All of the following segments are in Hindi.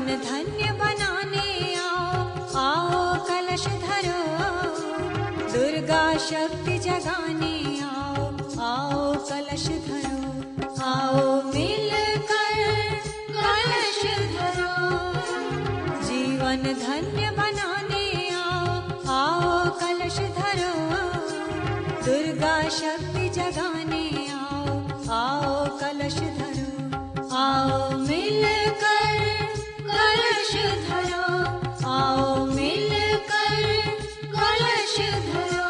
जीवन धन्य बनाने आओ, आओ कलश धरो। दुर्गा शक्ति जगाने आओ, आओ कलश धरो। आओ मिलकर कलश धरो। जीवन धन्य बनाने आओ, आओ कलश धरो। दुर्गा शक्ति जगाने आओ, आओ कलश धरो। आओ मिलकर कलश धरो, आओ मिलकर कलश धरो।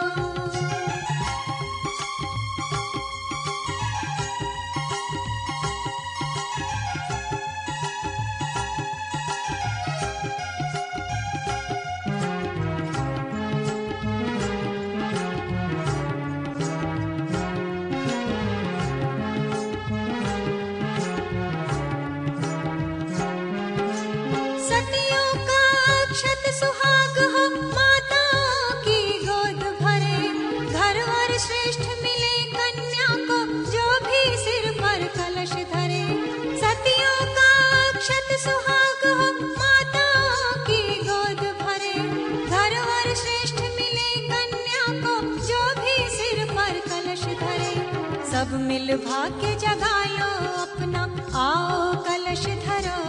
सतियों का अक्षत सुहाग हो, माताओं की गोद भरे। घर और श्रेष्ठ मिले कन्या को, जो भी सिर पर कलश धरे। सतियों का अक्षत सुहाग हो, माताओं की गोद भरे। घर और श्रेष्ठ मिले कन्या को, जो भी सिर पर कलश धरे। सब मिल भाग्य जगा लो अपना, आओ कलश धरो।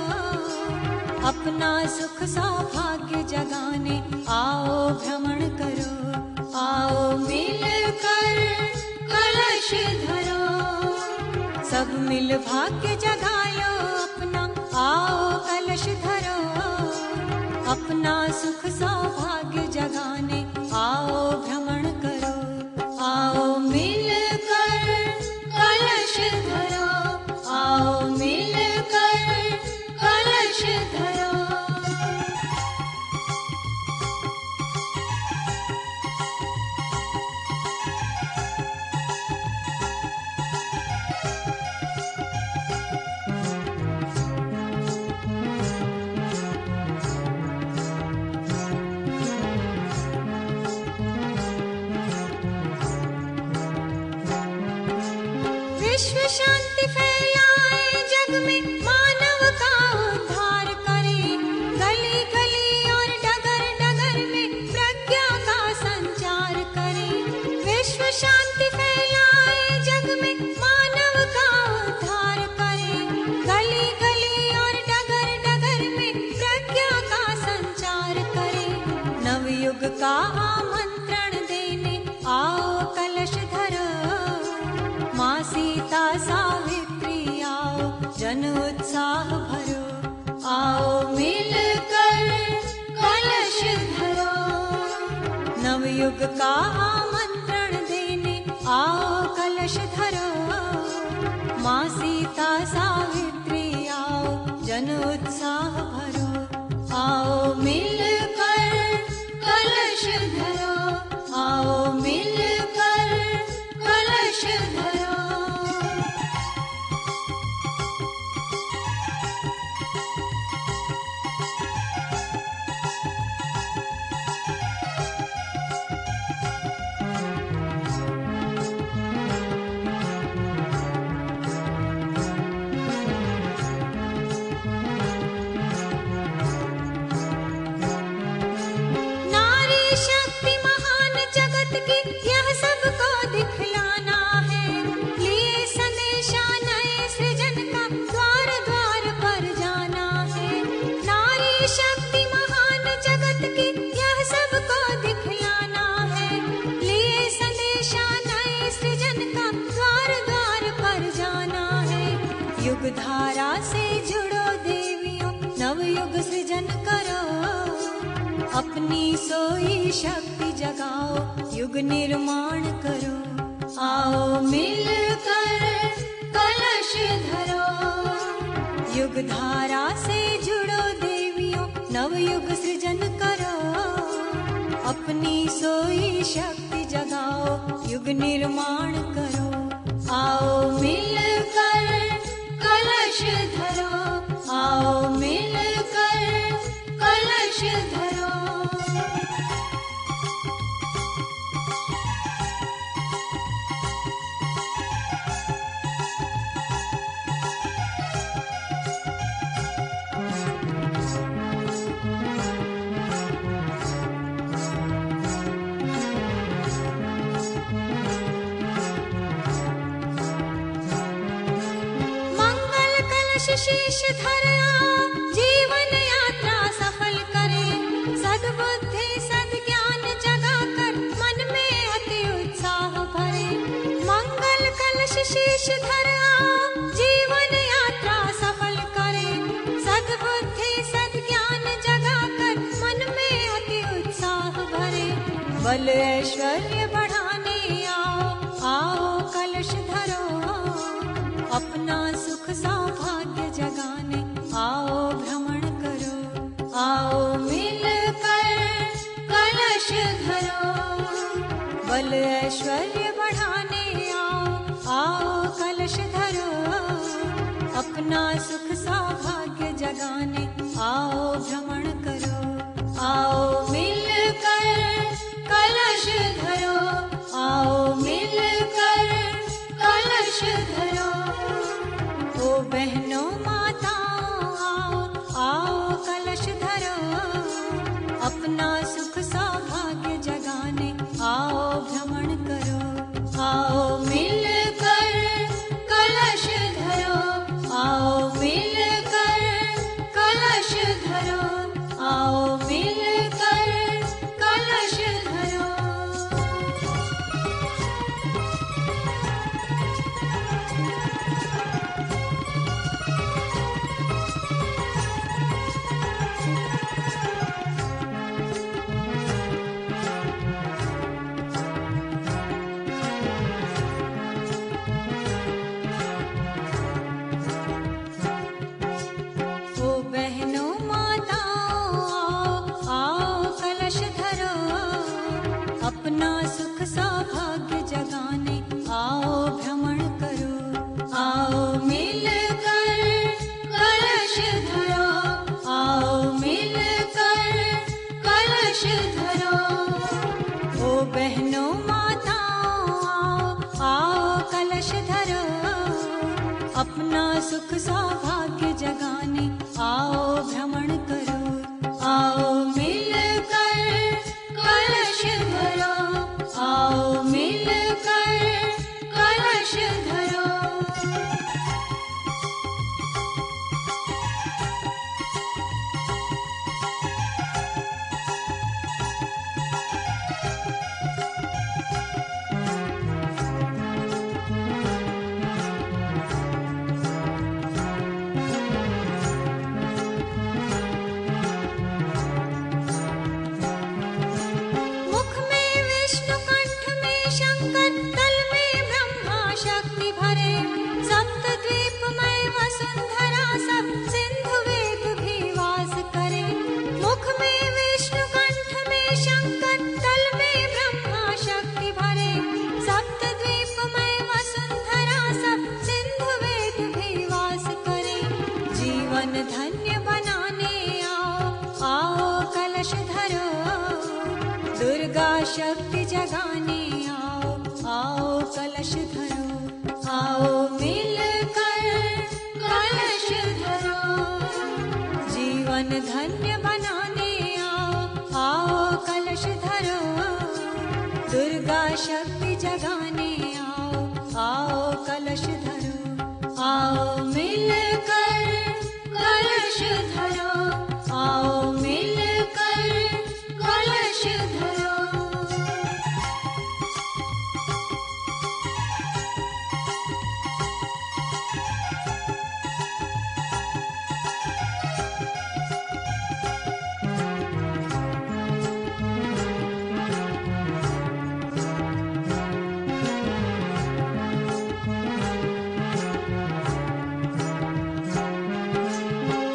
अपना सुख सौभाग्य जगाने आओ भ्रमण करो। आओ मिलकर कलश धरो। सब मिल भाग्य जगा लो अपना, आओ कलश धरो। अपना सुख सौभाग्य जगाने आओ भ्रमण करो। आओ मिलकर कलश धरो, आओ मिलकर कलश धरो। विश्व शांति फैलाए जग में, मानव का उद्धार करे। गली गली और डगर डगर में प्रज्ञा का संचार करे। विश्व शांति फैलाए जग में, मानव का उद्धार करे। गली गली और डगर डगर में प्रज्ञा का संचार करे। नवयुग का आमंत्रण देने आओ कलश धरो। माँ सीता सावित्री आओ, जन उत्साह भरो। आओ मिलकर कलश धरो। नवयुग का आमंत्रण देने आओ कलश धरो। माँ सीता सावित्री आओ, जन उत्साह भरो। आओ मिलकर कलश धरो। आओ मिलकर कलश धरो। नारी शक्ति महान जगत की, यह सबको दिखलाना है। लिए संदेशा नए सृजन का, द्वार द्वार पर जाना है। नारी शक्ति महान जगत की, यह सबको दिखलाना है। लिए संदेशा नए सृजन का, द्वार द्वार पर जाना है। युग धारा से जुड़ो देवियों, नवयुग सृजन करो। अपनी सोई शक्ति जगाओ, युग निर्माण करो। आओ मिलकर कलश धरो। युग धारा से जुड़ो देवियों, नवयुग सृजन करो। अपनी सोई शक्ति जगाओ, युग निर्माण करो। आओ मिलकर कलश धरो। आओ मिलकर कलश धरो। कलश शीश धर आओ, जीवन यात्रा सफल करे। सद्बुद्धि सद्ज्ञान जगा कर, मन में अति उत्साह भरे। मंगल कलश शीश धर आओ, जीवन यात्रा सफल करे। सद्बुद्धि सद्ज्ञान जगा कर, मन में अति उत्साह भरे। बल ऐश्वर्य बढ़ाने आओ, आओ कलश धरो। अपना सुख सौभाग्य जगाने आओ भ्रमण करो। आओ मिलकर कलश धरो। बल ऐश्वर्य बढ़ाने आओ, आओ कलश धरो। अपना सुख सौभाग्य जगाने आओ भ्रमण करो। आओ मिलकर कलश धरो। आओ मिलकर कलश धरो। ओ बहनों माताओं आओ, आओ कलश धरो। अपना सुख सौभाग्य जगाने आओ भ्रमण करो। आओ मिलकर कलश धरो। आओ मिलकर कलश धरो। आओ मिलकर कलश धरो। ओ बहनों माताओं आओ, आओ कलश धरो। अपना सुख सौभाग्य जगाने आओ भ्रमण करो। आओ मिलकर कलश धरो। आओ मिलकर कलश धरो। ओ बहनों माताओं आओ, आओ कलश धरो। अपना सुख सौभाग्य जगाने आओ भ्रमण करो। आओ मिलकर कलश धरो। आओ मिलकर कलश धरो। मुख में विष्णु कंठ में शंकर, तल में ब्रह्मा शक्ति भरे। सप्त द्वीपमय वसुंधरा सब, सिंधु वेग भी वास करे। मुख में विष्णु कंठ में शंकर, तल में ब्रह्मा शक्ति भरे। सप्त द्वीपमय वसुंधरा सब, सिंधु वेग भी वास करे। जीवन धन्य बनाने आओ, आओ कलश धरो। दुर्गा शक्ति जगाने आओ, आओ कलश धरो। आओ मिलकर कलश धरो। जीवन धन्य बनाने आओ, आओ कलश धरो। दुर्गा शक्ति जगाने आओ, आओ कलश धरो। आओ मिलकर कलश धरो। आओ मिलकर कलश धरो।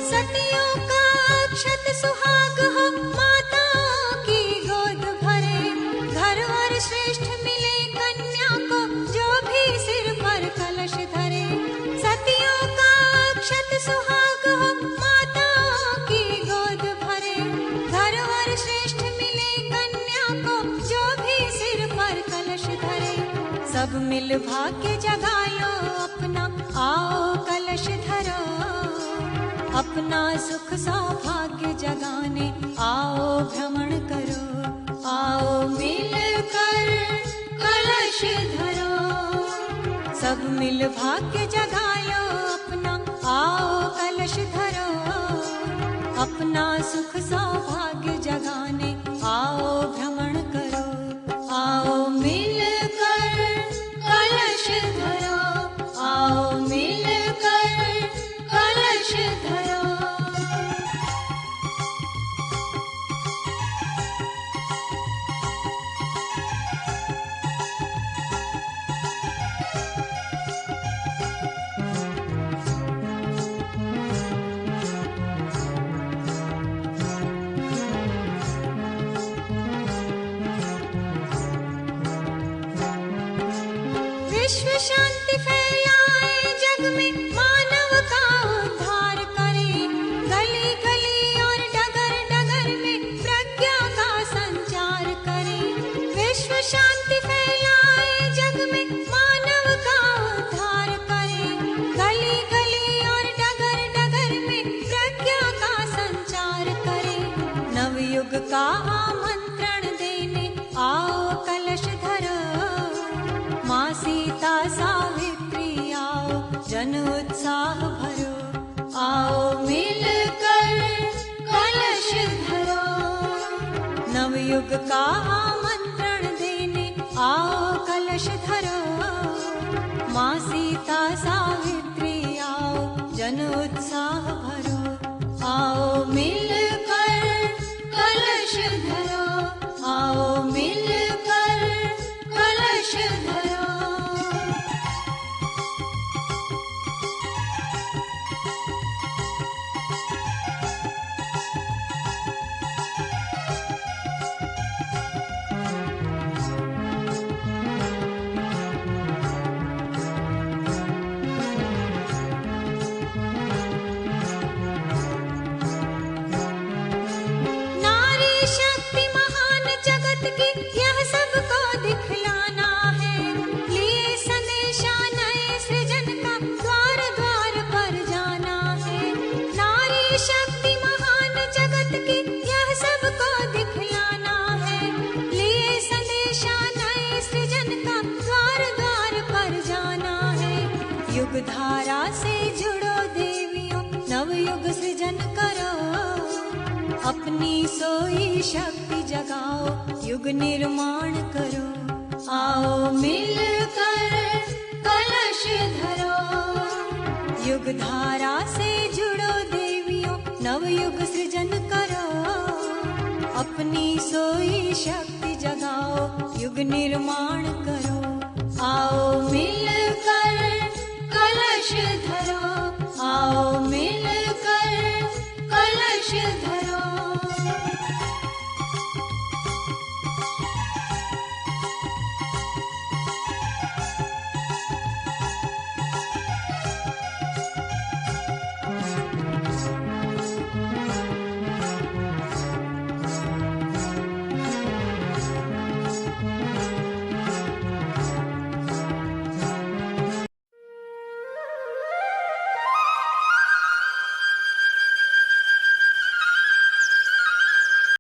सतियों का अक्षत सुहाग हो, माताओं की गोद भरे। घर और श्रेष्ठ मिले कन्या को, जो भी सिर पर कलश धरे। सतियों का अक्षत सुहाग हो, माताओं की गोद भरे। घर और श्रेष्ठ मिले कन्या को, जो भी सिर पर कलश धरे। सब मिल भाग्य जगा लो अपना, आओ कलश धरो। अपना सुख सौभाग्य जगाने आओ भ्रमण करो। आओ मिलकर कलश धरो। सब मिल भाग्य जगा लो अपना, आओ अपना सुख सौभाग्य जगाने आओ भ्रमण करो, आओ मिलकर कलश धरो, आओ मिलकर कलश धरो। विश्व शांति फैलाए जग में, मानव का उद्धार करे, गली गली और डगर डगर में प्रज्ञा का संचार करे। विश्व शांति फैलाए जग में, मानव का उद्धार करे, गली गली और डगर डगर में प्रज्ञा का संचार करे। नवयुग का आमंत्रण देने आओ कलश धरो, माँ सीता सावित्री आओ जन उत्साह भरो, आओ मिलकर कलश धरो। नवयुग का आमंत्रण देने आओ कलश धरो, माँ सीता सावित्री आओ जन उत्साह भरो, आओ मिलकर कलश धरो, आओ मिलकर कलश धरो। नारी शक्ति महान जगत की, यह सबको दिखलाना है। लिए संदेशा नए सृजन का, द्वार द्वार पर जाना है। नारी शक्ति महान जगत की, यह सबको दिखलाना है। लिए संदेशा नए सृजन का, द्वार द्वार पर जाना है। युग धारा से जुड़ो देवियों, नवयुग सृजन करो, अपनी सोई शक्ति जगाओ, युग निर्माण करो, आओ मिलकर कलश धरो। युग धारा से जुड़ो देवियों, नवयुग सृजन करो, अपनी सोई शक्ति जगाओ, युग निर्माण करो, आओ मिलकर कलश धरो, आओ मिलकर कलश धरो।